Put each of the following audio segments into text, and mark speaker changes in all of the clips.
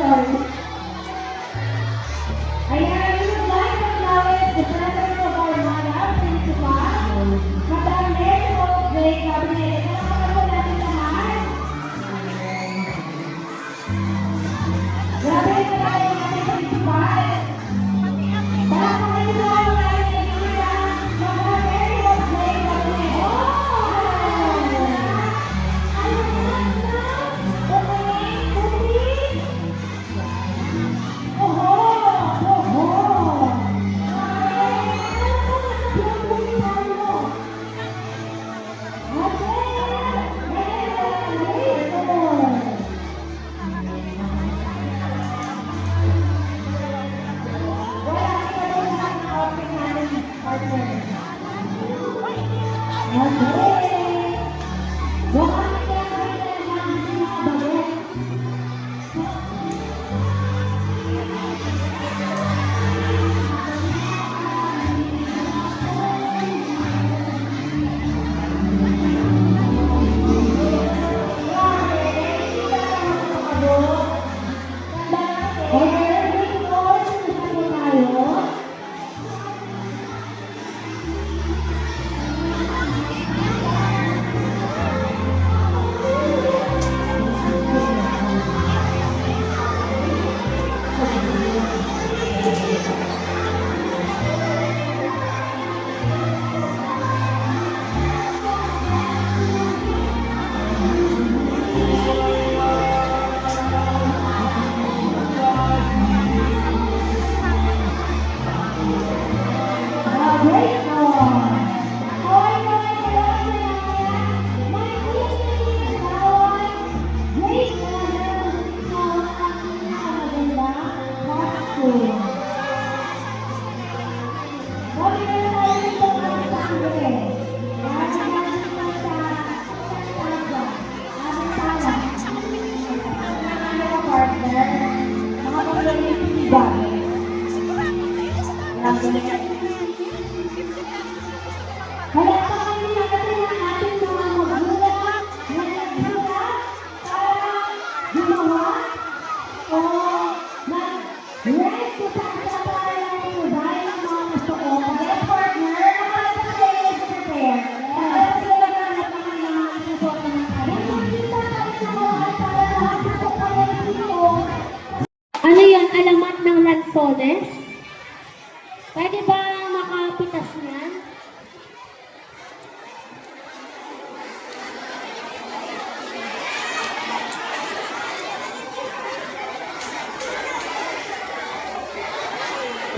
Speaker 1: Ayan, we would like to acknowledge the presence of our Madam Principal, Madam Mary Rose J. Cabinet. Palakpakan po natin lahat. Grabe na tayo ng ating Principal. Palakpakan niyo po ang ating Madam Mary Rose J. Cabinet. Ano yan? Alamat ng Lanzones? Pwede ba makapitas niyan?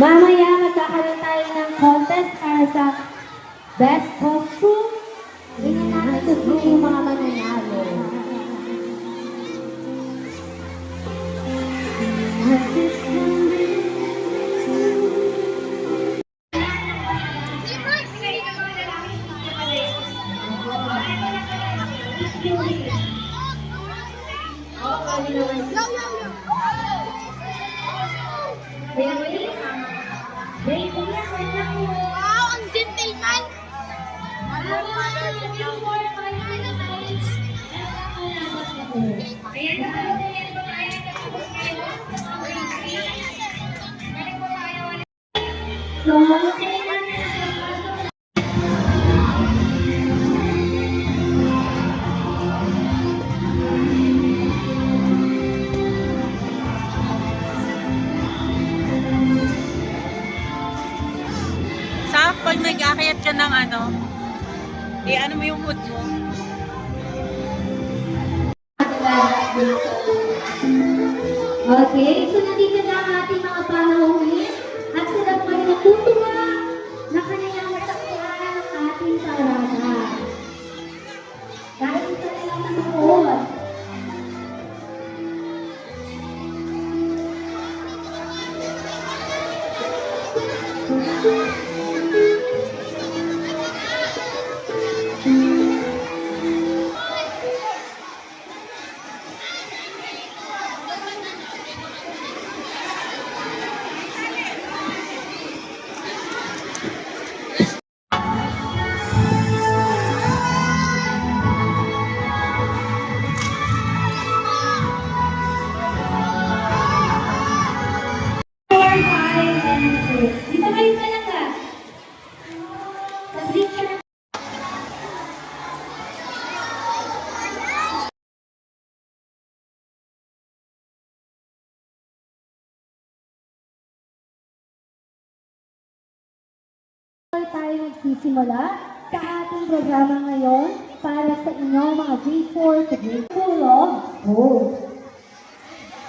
Speaker 1: Mamaya magkakaroon tayo ng contest para sa best costume. Tingnan natin kung yung mga mananalo.
Speaker 2: Wow, ang gentleman!
Speaker 3: Pag nag-aakyat ka ng ano mo yung mood mo.
Speaker 1: Okay, so nandito na ang ating mga panahon at sila po ay natutuwa na kanilang matakbuhan ang ating sarada. Dahil sa nilang nanonood. tayo nagsisimula sa ating programa ngayon para sa inyong mga grade 4 to grade 2 of school.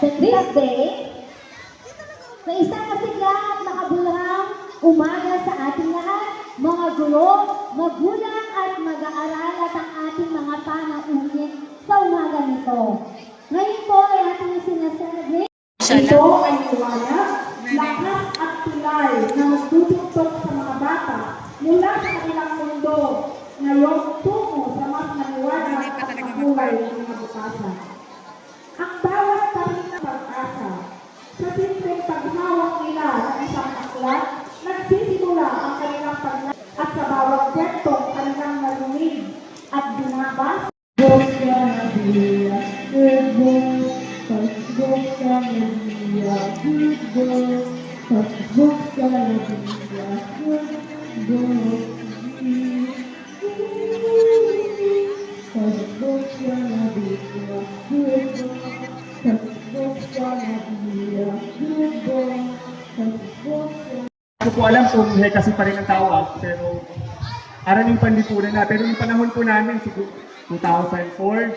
Speaker 1: This day, sa isang masiglang at makabuluhang umaga sa ating lahat, mga guro, magulang at mag-aaral at ang ating mga panauhin sa umaga nito. Ngayon po ay ating sinaselebrate. Ito ay liwanag, lakas at tulay na magtutuktok sa mga bata mula sa kanilang mundo ngayong tungo sa mas maliwanag at makulay ng mga bukasan. Ang bawat tarik na pag-asa sa simpleng paghawak nila ng isang aklat, nagsisimula ang kanilang paglakad at sa bawat kwentong kanilang narinig at binabasa.
Speaker 4: Hindi ko po alam kung kasi pa rin ang tawag, pero araling panlipunan na. Pero yung panahon po namin, siguro 2004,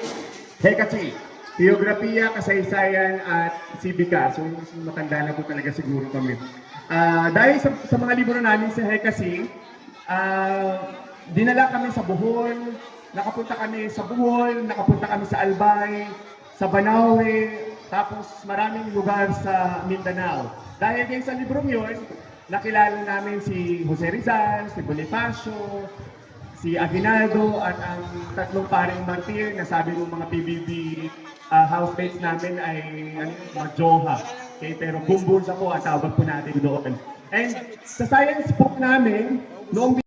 Speaker 4: Hekasi, Geografiya, Kasaysayan at Sibika. So matanda na po talaga siguro kami. Dahil sa mga libro namin sa Hekasi, dinala kami sa Bohol, nakapunta kami sa Bohol, nakapunta kami sa Albay, sa Banaue, tapos maraming lugar sa Mindanao. Dahil din sa librong yun, nakilala namin si Jose Rizal, si Bonifacio, si Aguinaldo, at ang tatlong paring martir na sabi ng mga PBB housemates namin ay mga Joha. Okay, pero Bumbunsa po ang tawag po natin doon. And sa science book namin, noong